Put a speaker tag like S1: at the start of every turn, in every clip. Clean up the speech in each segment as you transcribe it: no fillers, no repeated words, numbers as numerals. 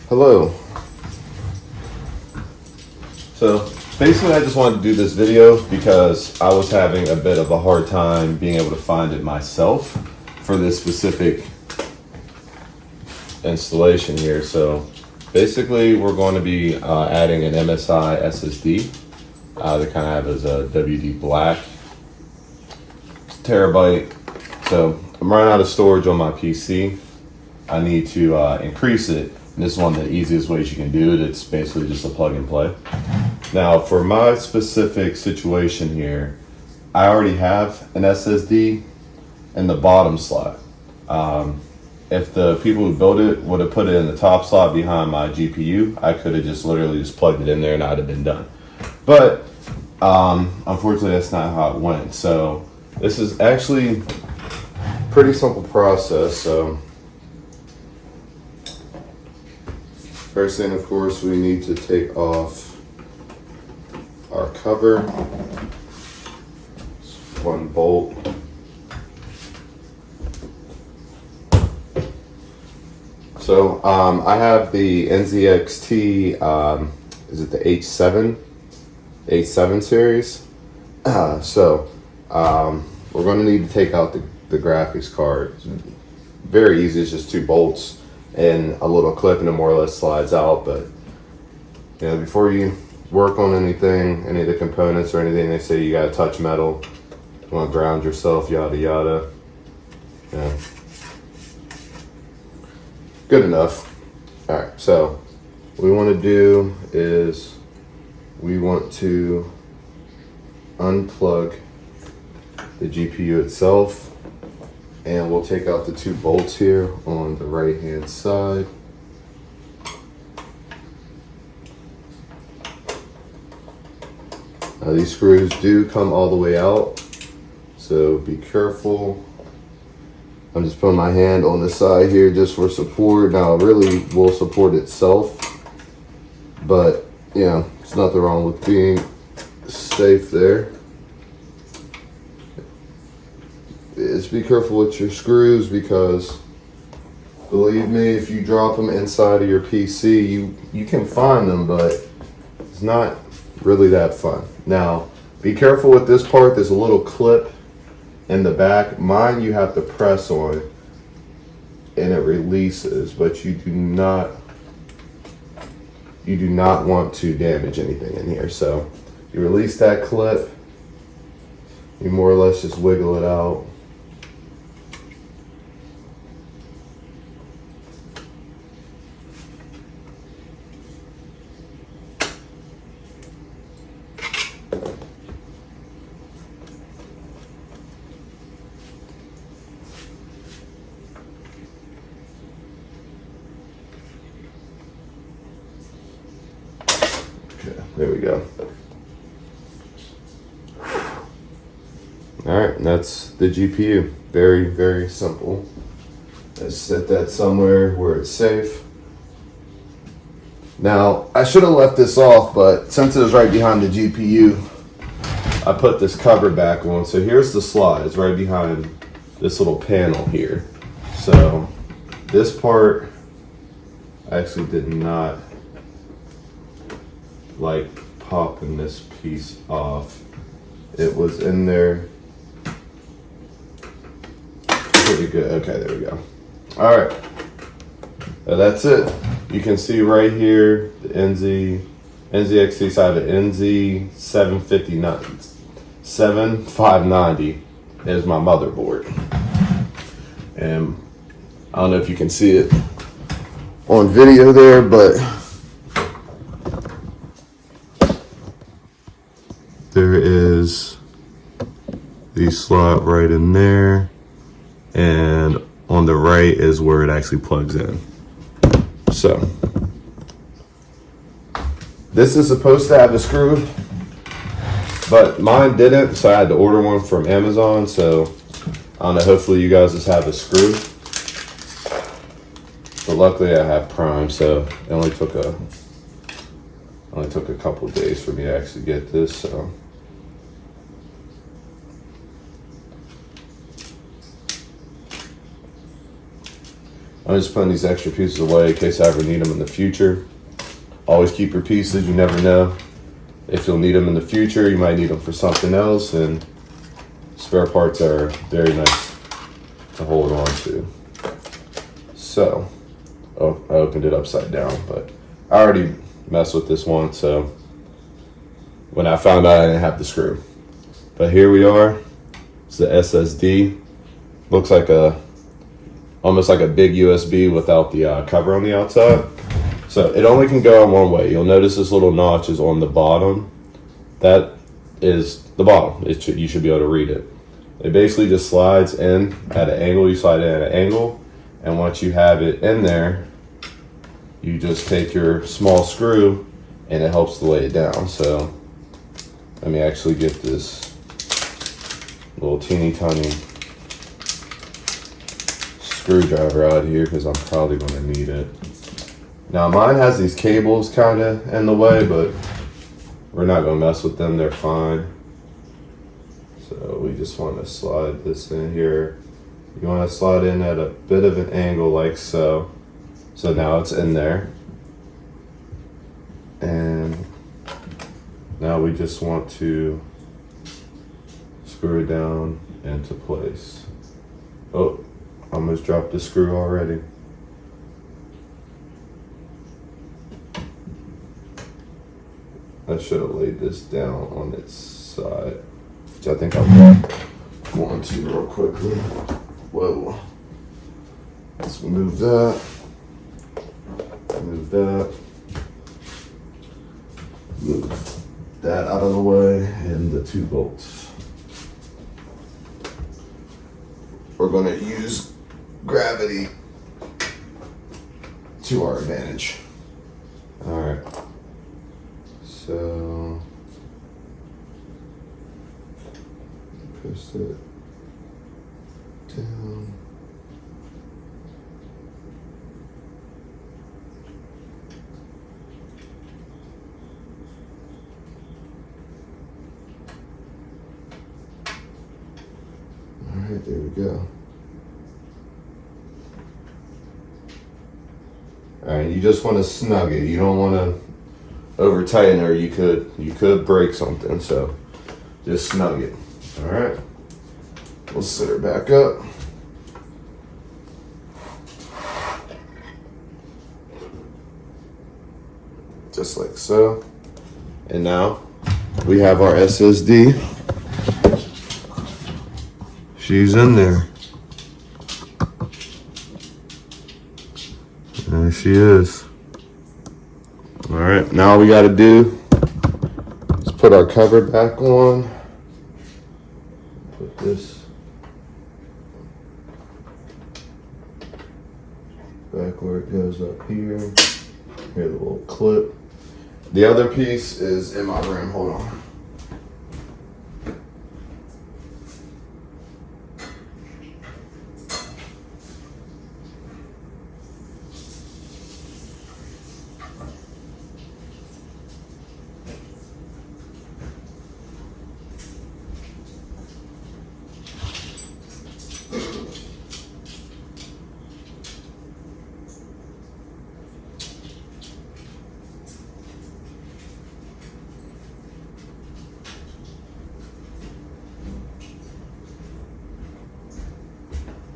S1: Hello. So basically I just wanted to do this video because I was having a bit of a hard time being able to find it myself for this specific installation here. So basically we're going to be adding an MSI SSD. They kind of have as a WD black. It's a terabyte. So I'm running out of storage on my PC. I need to increase it. And this is one of the easiest ways you can do it. It's basically just a plug and play. Now for my specific situation here, I already have an SSD in the bottom slot. If the people who built it would have put it in the top slot behind my GPU, I could have just literally just plugged it in there and I'd have been done. But unfortunately that's not how it went. So this is actually a pretty simple process. So first thing, of course, we need to take off our cover. It's one bolt. So I have the NZXT, is it the H7 series? So we're going to need to take out the graphics card. It's very easy, it's just 2 bolts and a little clip, and it more or less slides out. But you know, before you work on anything, any of the components or anything, they say you gotta touch metal, you want to ground yourself, yada yada. Yeah. Good enough. All right, so what we want to do is we want to unplug the GPU itself. And we'll take out the 2 bolts here on the right hand side. Now these screws do come all the way out, so be careful. I'm just putting my hand on the side here just for support. Now it really will support itself, but you know, there's nothing wrong with being safe there. Just be careful with your screws, because believe me, if you drop them inside of your PC, you can find them, but it's not really that fun. Now, be careful with this part. There's a little clip in the back. Mine you have to press on and it releases, but you do not want to damage anything in here. So you release that clip, you more or less just wiggle it out. There we go. All right, and that's the GPU. Very, very simple. Let's set that somewhere where it's safe. Now, I should have left this off, but since it was right behind the GPU, I put this cover back on. So here's the slot. It's right behind this little panel here. So this part, I actually did not like popping this piece off. It was in there pretty good. Okay, there we go. All right, that's it. You can see right here the NZXT side of NZ7590 is my motherboard, and I don't know if you can see it on video there, but there is the slot right in there, and on the right is where it actually plugs in. So this is supposed to have a screw, but mine didn't, so I had to order one from Amazon. So I don't know, hopefully you guys just have a screw. But luckily I have Prime, so it only took a couple of days for me to actually get this. So I'm just putting these extra pieces away in case I ever need them in the future. Always keep your pieces, you never know. If you'll need them in the future, you might need them for something else, and spare parts are very nice to hold on to. So, oh, I opened it upside down, but I already messed with this one, so when I found out I didn't have the screw. But here we are, it's the SSD. Looks like almost like a big USB without the cover on the outside. So it only can go on one way. You'll notice this little notch is on the bottom. That is the bottom. You should be able to read it. It basically just slides in at an angle. You slide it at an angle, and once you have it in there, you just take your small screw and it helps to lay it down. So let me actually get this little teeny tiny screwdriver out here because I'm probably going to need it. Now mine has these cables kind of in the way, but we're not going to mess with them. They're fine. So we just want to slide this in here. You want to slide in at a bit of an angle like so. So now it's in there. And now we just want to screw it down into place. Oh, almost dropped the screw already. I should have laid this down on its side, which I think I'm going to real quickly. Whoa. Let's move that. Move that. Move that out of the way, and the 2 bolts. We're going to use gravity to our advantage. All right. So push it down. All right, there we go. All right, you just want to snug it. You don't want to over tighten, or you could break something. So just snug it. All right. We'll set her back up. Just like so. And now we have our SSD. She's in there. There she is. All right, now all we got to do is put our cover back on. Put this back where it goes up here. Here's the little clip. The other piece is in my room. Hold on.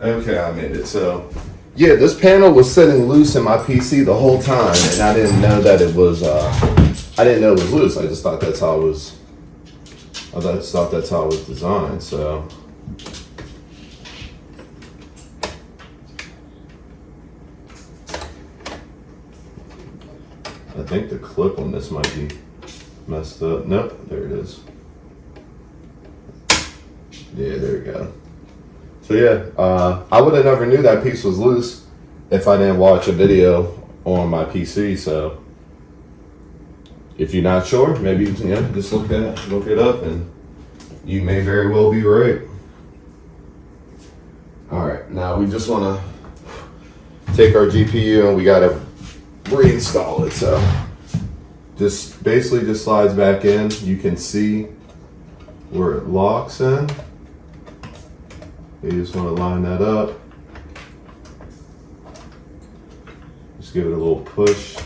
S1: Okay, I made it. So, yeah, this panel was sitting loose in my PC the whole time, and I didn't know that it was. I didn't know it was loose. I just thought that's how it was. I just thought that's how it was designed. So, I think the clip on this might be messed up. Nope, there it is. Yeah, there we go. So yeah, I would have never knew that piece was loose if I didn't watch a video on my PC. So if you're not sure, maybe just look it up, and you may very well be right. All right, now we just want to take our GPU and we got to reinstall it. So just basically just slides back in. You can see where it locks in. You just want to line that up. Just give it a little push.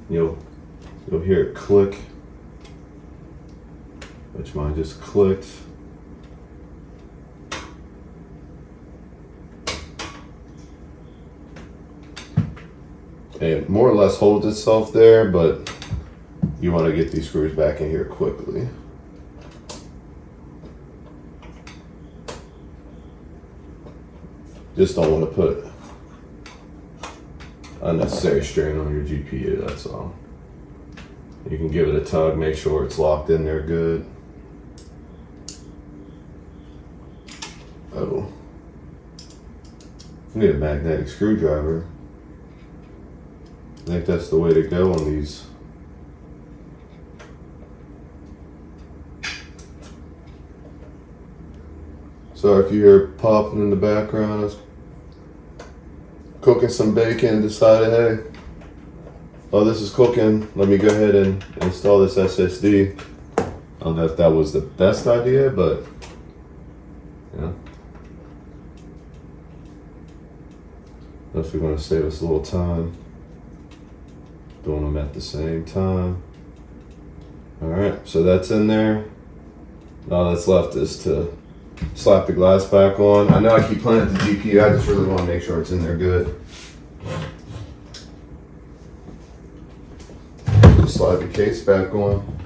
S1: You'll hear it click, which mine just clicked. It more or less holds itself there, but you want to get these screws back in here quickly. Just don't want to put unnecessary strain on your GPU, that's all. You can give it a tug, make sure it's locked in there good. Oh, I need a magnetic screwdriver. I think that's the way to go on these. Sorry if you hear popping in the background. I was cooking some bacon, decided, hey, oh, this is cooking. Let me go ahead and install this SSD. I don't know if that was the best idea, but yeah. Definitely going to save us a little time doing them at the same time. All right, so that's in there. All that's left is to slap the glass back on. I know I keep playing at the GPU. I just really want to make sure it's in there good. Just slide the case back on.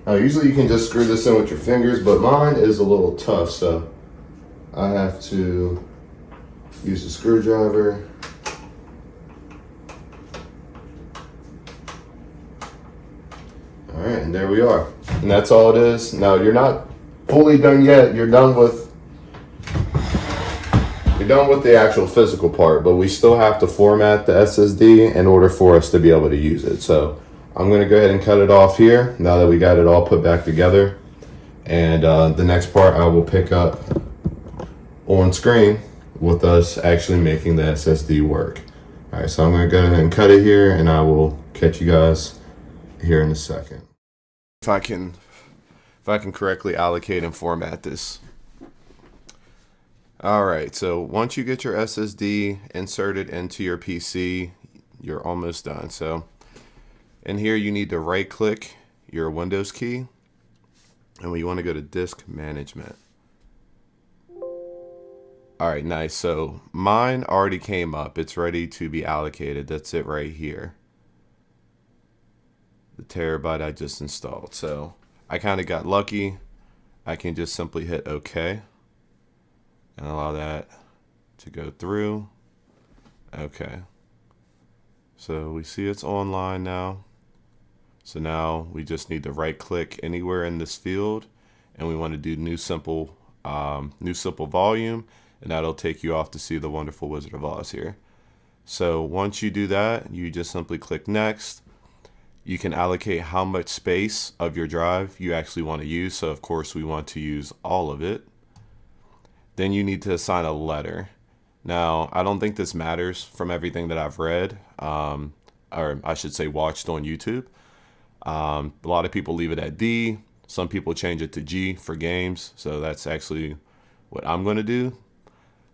S1: Now, usually you can just screw this in with your fingers, but mine is a little tough, so I have to use a screwdriver. All right, and there we are. And that's all it is. Now, you're not fully done yet. You're done with the actual physical part, but we still have to format the SSD in order for us to be able to use it. So I'm gonna go ahead and cut it off here now that we got it all put back together. And the next part I will pick up on screen with us actually making the SSD work. All right, so I'm gonna go ahead and cut it here, and I will catch you guys here in a second. If I can correctly allocate and format this. All right, so once you get your SSD inserted into your PC, you're almost done. So in here, you need to right click your Windows key, and we want to go to disk management. All right, nice. So mine already came up. It's ready to be allocated. That's it right here. The terabyte I just installed. So I kind of got lucky. I can just simply hit OK and allow that to go through. Okay. So we see it's online now. So now we just need to right click anywhere in this field, and we want to do new simple volume, and that'll take you off to see the wonderful Wizard of Oz here. So once you do that, you just simply click next. You can allocate how much space of your drive you actually want to use. So of course we want to use all of it. Then you need to assign a letter. Now, I don't think this matters from everything that I've read, or I should say watched on YouTube. A lot of people leave it at D. Some people change it to G for games. So that's actually what I'm going to do,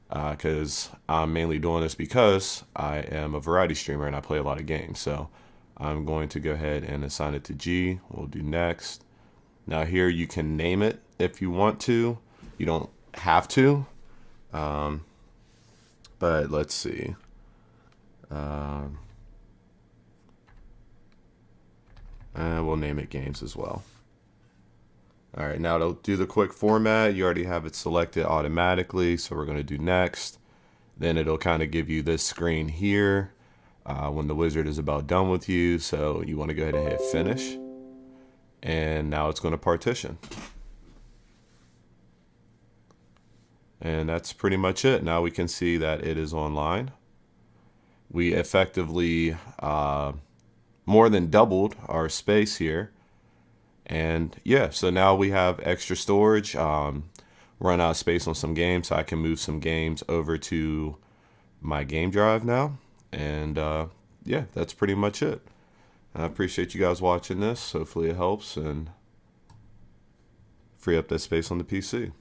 S1: because I'm mainly doing this because I am a variety streamer and I play a lot of games. So I'm going to go ahead and assign it to G. We'll do next. Now here you can name it if you want to. You don't have to. But let's see. And we'll name it games as well. All right, now it'll do the quick format. You already have it selected automatically, so we're going to do next. Then it'll kind of give you this screen here when the wizard is about done with you. So you want to go ahead and hit finish. And now it's going to partition. And that's pretty much it. Now we can see that it is online. We effectively more than doubled our space here. And yeah, so now we have extra storage. Run out of space on some games, so I can move some games over to my game drive now. And yeah, that's pretty much it. I appreciate you guys watching this. Hopefully it helps and free up that space on the PC.